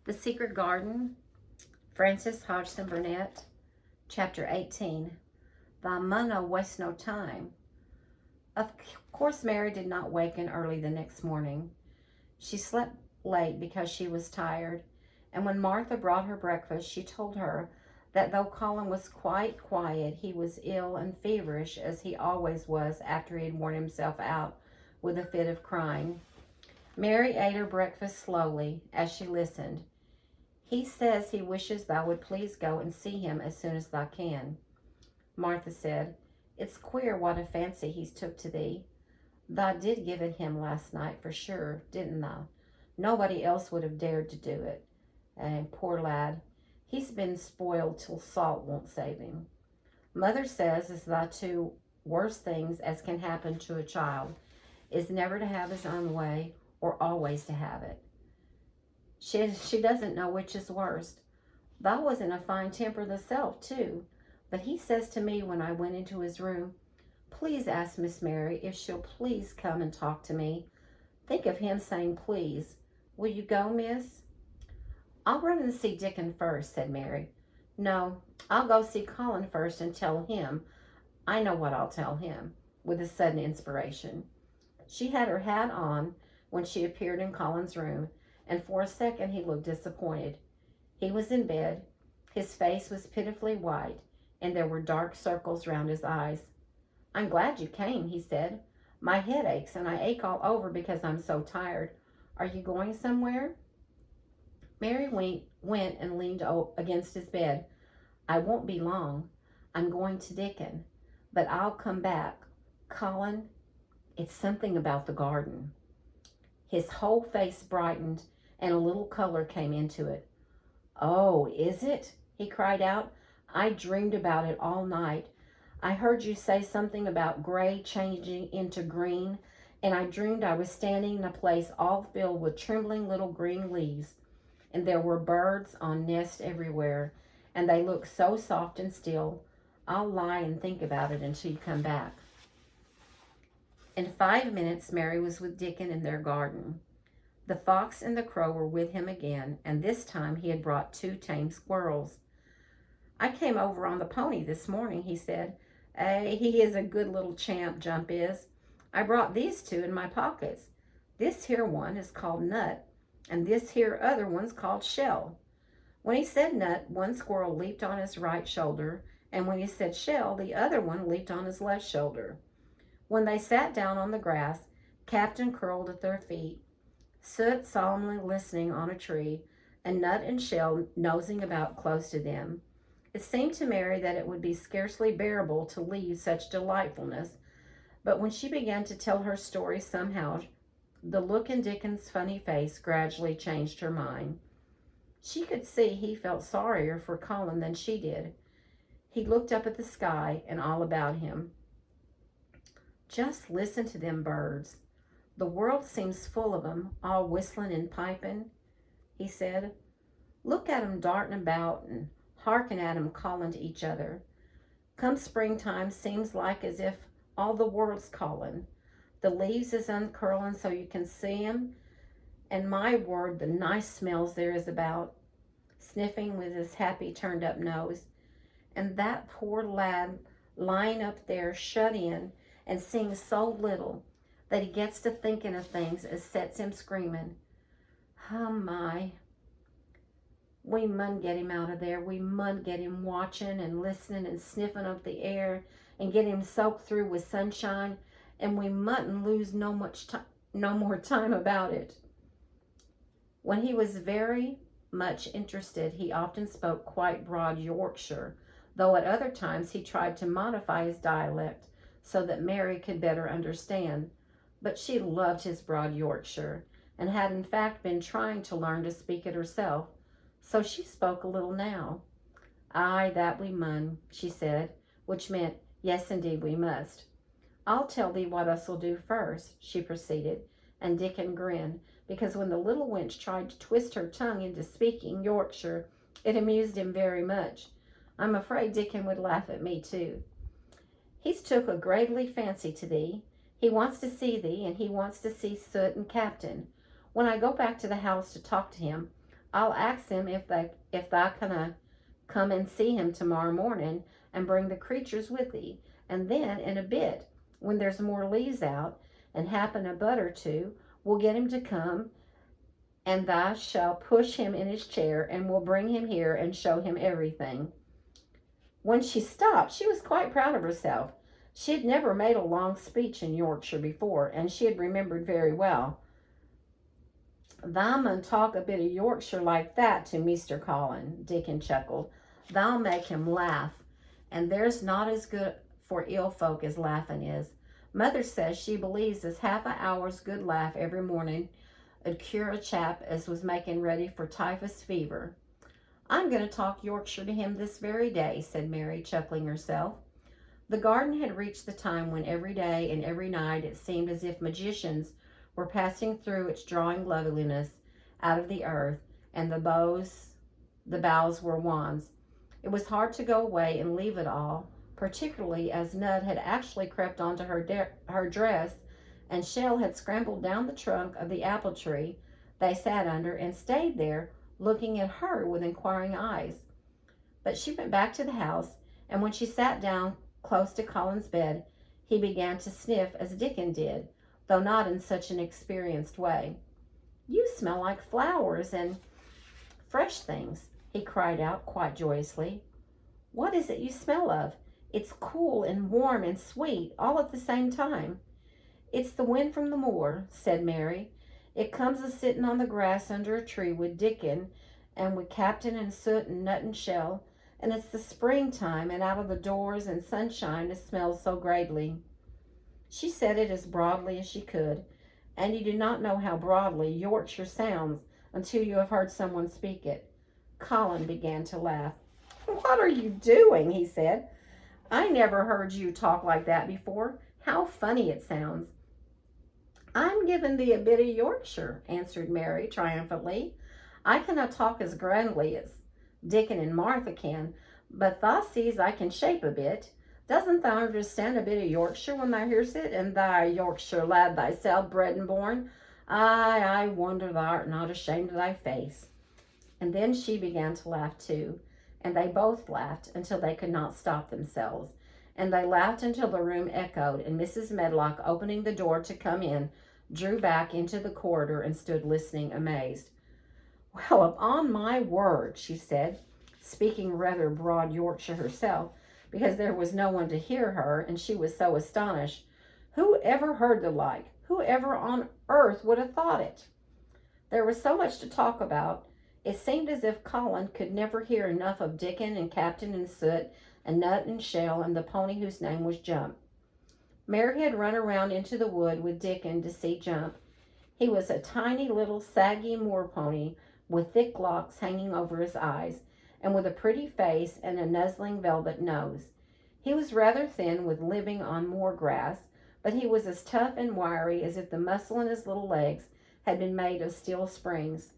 The Secret Garden, Frances Hodgson Burnett, Chapter 18. Thy munna waste no time. Of course, Mary did not waken early the next morning. She slept late because she was tired, and when Martha brought her breakfast, she told her that though Colin was quite quiet, he was ill and feverish, as he always was after he had worn himself out with a fit of crying. Mary ate her breakfast slowly as she listened. He says he wishes thou would please go and see him as soon as thou can. Martha said, It's queer what a fancy he's took to thee. Thou did give it him last night for sure, didn't thou? Nobody else would have dared to do it. And poor lad, he's been spoiled till salt won't save him. Mother says as the two worst things as can happen to a child is never to have his own way or always to have it. She doesn't know which is worst. Thou was in a fine temper thyself, too. But he says to me when I went into his room, Please ask Miss Mary if she'll please come and talk to me. Think of him saying please. Will you go, miss? I'll run and see Dickon first, said Mary. No, I'll go see Colin first and tell him. I know what I'll tell him, with a sudden inspiration. She had her hat on when she appeared in Colin's room, and for a second he looked disappointed. He was in bed. His face was pitifully white, and there were dark circles round his eyes. I'm glad you came, he said. My head aches, and I ache all over because I'm so tired. Are you going somewhere? Mary went and leaned against his bed. I won't be long. I'm going to Dickon, but I'll come back. Colin, it's something about the garden. His whole face brightened, and a little color came into it. Oh, is it? He cried out. I dreamed about it all night. I heard you say something about gray changing into green, and I dreamed I was standing in a place all filled with trembling little green leaves, and there were birds on nests everywhere, and they looked so soft and still. I'll lie and think about it until you come back. In 5 minutes, Mary was with Dickon in their garden. The fox and the crow were with him again, and this time he had brought 2 tame squirrels. I came over on the pony this morning, he said. He is a good little champ, Jump is. I brought these 2 in my pockets. This here one is called Nut, and this here other one's called Shell. When he said Nut, one squirrel leaped on his right shoulder, and when he said Shell, the other one leaped on his left shoulder. When they sat down on the grass, Captain curled at their feet, Soot solemnly listening on a tree, and Nut and Shell nosing about close to them. It seemed to Mary that it would be scarcely bearable to leave such delightfulness, but when she began to tell her story somehow, the look in Dickon's funny face gradually changed her mind. She could see he felt sorrier for Colin than she did. He looked up at the sky and all about him. Just listen to them birds. The world seems full of 'em, all whistling and piping, he said. Look at 'em darting about and hearken at 'em calling to each other. Come springtime, seems like as if all the world's calling. The leaves is uncurling so you can see 'em, and my word, the nice smells there is about, sniffing with his happy turned up nose. And that poor lad lying up there shut in and seeing so little that he gets to thinking of things as sets him screaming. Oh my. We mun get him out of there. We mun get him watching and listening and sniffing up the air and get him soaked through with sunshine, and we mustn't lose no more time about it. When he was very much interested, he often spoke quite broad Yorkshire, though at other times he tried to modify his dialect so that Mary could better understand. But she loved his broad Yorkshire, and had in fact been trying to learn to speak it herself, so she spoke a little now. Aye, that we mun, she said, which meant, yes, indeed we must. I'll tell thee what us'll do first, she proceeded, and Dickon grinned, because when the little wench tried to twist her tongue into speaking Yorkshire, it amused him very much. I'm afraid Dickon would laugh at me too. He's took a gravely fancy to thee. He wants to see thee, and he wants to see Soot and Captain. When I go back to the house to talk to him, I'll ask him if thou canna come and see him tomorrow morning, and bring the creatures with thee. And then in a bit, when there's more leaves out, and happen a bud or two, we'll get him to come, and thou shalt push him in his chair, and we'll bring him here and show him everything." When she stopped, she was quite proud of herself. She had never made a long speech in Yorkshire before, and she had remembered very well. "Thou mun talk a bit of Yorkshire like that to Meester Colin," Dickon chuckled. "Thou'll make him laugh, and there's not as good for ill folk as laughing is. Mother says she believes as half an hour's good laugh every morning 'ud cure a chap as was making ready for typhus fever." "I'm going to talk Yorkshire to him this very day," said Mary, chuckling herself. The garden had reached the time when every day and every night it seemed as if magicians were passing through its drawing loveliness out of the earth, and the boughs were wands. It was hard to go away and leave it all, particularly as Nud had actually crept onto her dress, and Shell had scrambled down the trunk of the apple tree they sat under and stayed there, looking at her with inquiring eyes. But she went back to the house, and when she sat down close to Colin's bed, he began to sniff as Dickon did, though not in such an experienced way. "You smell like flowers and fresh things," he cried out quite joyously. "What is it you smell of? It's cool and warm and sweet all at the same time." "It's the wind from the moor," said Mary. "It comes a sitting on the grass under a tree with Dickon and with Captain and Soot and Nut and Shell, and it's the springtime, and out of the doors and sunshine it smells so greatly." She said it as broadly as she could, and you do not know how broadly Yorkshire sounds until you have heard someone speak it. Colin began to laugh. "What are you doing?" he said. "I never heard you talk like that before. How funny it sounds." "I'm giving thee a bit of Yorkshire," answered Mary triumphantly. "I cannot talk as grandly as Dickon and Martha can, but thou sees I can shape a bit. Doesn't thou understand a bit of Yorkshire when thou hears it, and thou a Yorkshire lad thyself, bred and born? I wonder thou art not ashamed of thy face." And then she began to laugh too, and they both laughed until they could not stop themselves, and they laughed until the room echoed, and Mrs. Medlock, opening the door to come in, drew back into the corridor and stood listening, amazed. "Well, upon my word," she said, speaking rather broad Yorkshire herself, because there was no one to hear her, and she was so astonished. "Who ever heard the like? Who ever on earth would have thought it?" There was so much to talk about. It seemed as if Colin could never hear enough of Dickon and Captain and Soot and Nut and Shell and the pony whose name was Jump. Mary had run around into the wood with Dickon to see Jump. He was a tiny little saggy moor pony with thick locks hanging over his eyes, and with a pretty face and a nuzzling velvet nose. He was rather thin with living on moor grass, but he was as tough and wiry as if the muscle in his little legs had been made of steel springs.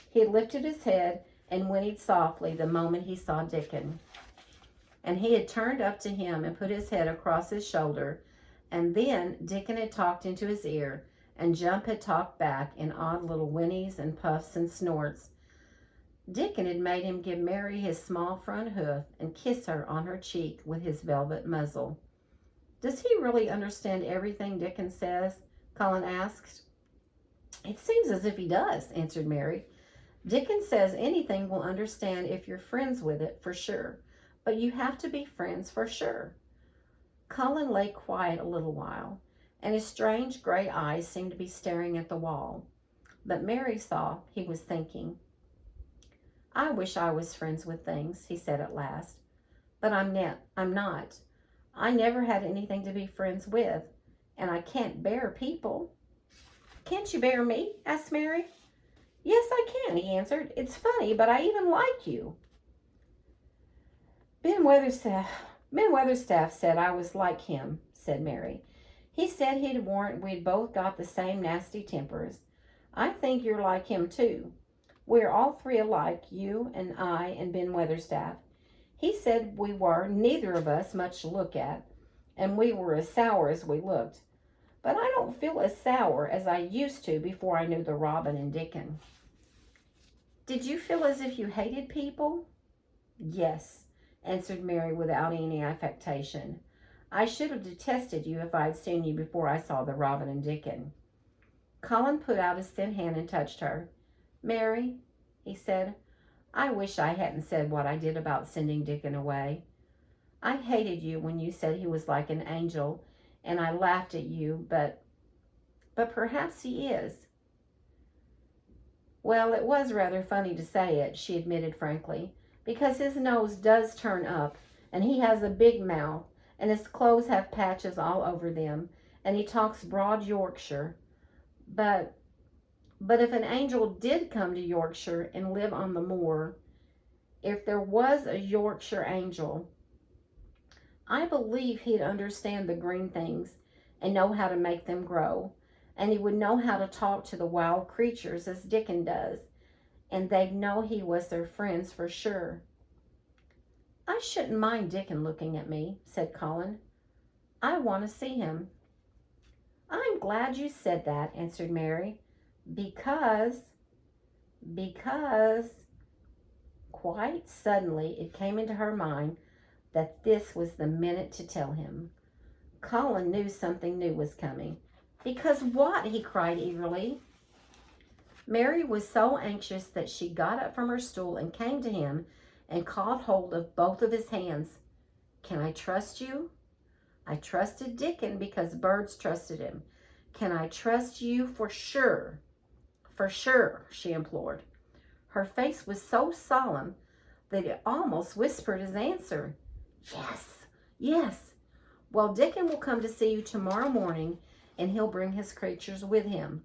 He had lifted his head and whinnied softly the moment he saw Dickon, and he had turned up to him and put his head across his shoulder, and then Dickon had talked into his ear, and Jump had talked back in odd little whinnies and puffs and snorts. Dickon had made him give Mary his small front hoof and kiss her on her cheek with his velvet muzzle. "Does he really understand everything Dickon says?" Colin asked. "It seems as if he does," answered Mary. "Dickon says anything will understand if you're friends with it, for sure. But you have to be friends for sure." Colin lay quiet a little while, and his strange gray eyes seemed to be staring at the wall. But Mary saw he was thinking. "I wish I was friends with things," he said at last. "But I'm not. I never had anything to be friends with, and I can't bear people." "Can't you bear me?" asked Mary. "Yes, I can," he answered. "It's funny, but I even like you." Ben Weatherstaff said I was like him," said Mary. "He said he'd warrant we'd both got the same nasty tempers. I think you're like him, too. We're all three alike, you and I and Ben Weatherstaff. He said we were, neither of us, much to look at, and we were as sour as we looked. But I don't feel as sour as I used to before I knew the Robin and Dickon." Did you feel as if you hated people? Yes, answered Mary without any affectation. I should have detested you if I had seen you before I saw the Robin and Dickon. Colin put out his thin hand and touched her. Mary, he said, I wish I hadn't said what I did about sending Dickon away. I hated you when you said he was like an angel, and I laughed at you, but perhaps he is. Well, it was rather funny to say it, she admitted frankly, because his nose does turn up, and he has a big mouth, and his clothes have patches all over them, and he talks broad Yorkshire. But if an angel did come to Yorkshire and live on the moor, if there was a Yorkshire angel, I believe he'd understand the green things and know how to make them grow, and he would know how to talk to the wild creatures as Dickon does, and they'd know he was their friends for sure. I shouldn't mind Dickon looking at me, said Colin. I want to see him. I'm glad you said that, answered Mary, because quite suddenly it came into her mind that this was the minute to tell him. Colin knew something new was coming. Because what? He cried eagerly. Mary was so anxious that she got up from her stool and came to him and caught hold of both of his hands. Can I trust you? I trusted Dickon because birds trusted him. Can I trust you for sure? For sure, she implored. Her face was so solemn that it almost whispered his answer. Yes, yes. Well, Dickon will come to see you tomorrow morning, and he'll bring his creatures with him.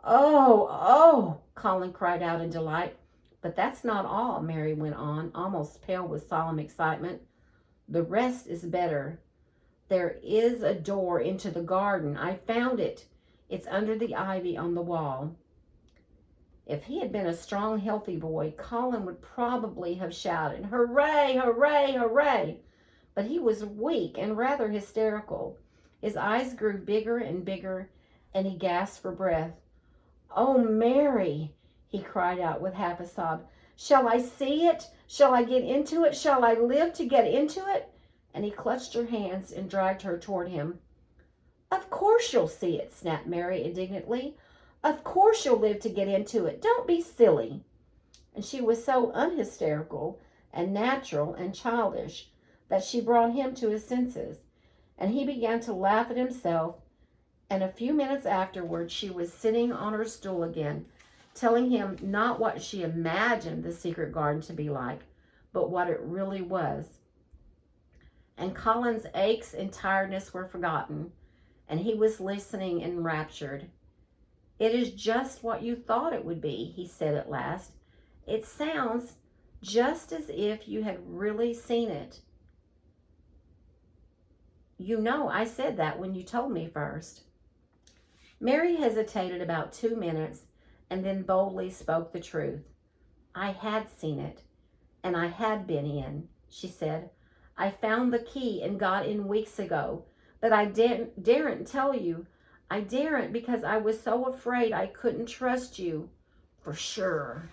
Oh, Colin cried out in delight. But that's not all, Mary went on, almost pale with solemn excitement. The rest is better. There is a door into the garden. I found it. It's under the ivy on the wall. If he had been a strong, healthy boy, Colin would probably have shouted, Hooray, hooray, hooray! But he was weak and rather hysterical. His eyes grew bigger and bigger, and he gasped for breath. Oh, Mary, he cried out with half a sob. Shall I see it? Shall I get into it? Shall I live to get into it? And he clutched her hands and dragged her toward him. Of course you'll see it, snapped Mary indignantly. Of course you'll live to get into it. Don't be silly. And she was so unhysterical and natural and childish that she brought him to his senses, and he began to laugh at himself, and a few minutes afterward she was sitting on her stool again, telling him not what she imagined the secret garden to be like, but what it really was. And Colin's aches and tiredness were forgotten, and he was listening enraptured. It is just what you thought it would be, he said at last. It sounds just as if you had really seen it. You know, I said that when you told me first. Mary hesitated about 2 minutes and then boldly spoke the truth. I had seen it, and I had been in, she said. I found the key and got in weeks ago, but I daren't tell you. I daren't because I was so afraid I couldn't trust you. For sure.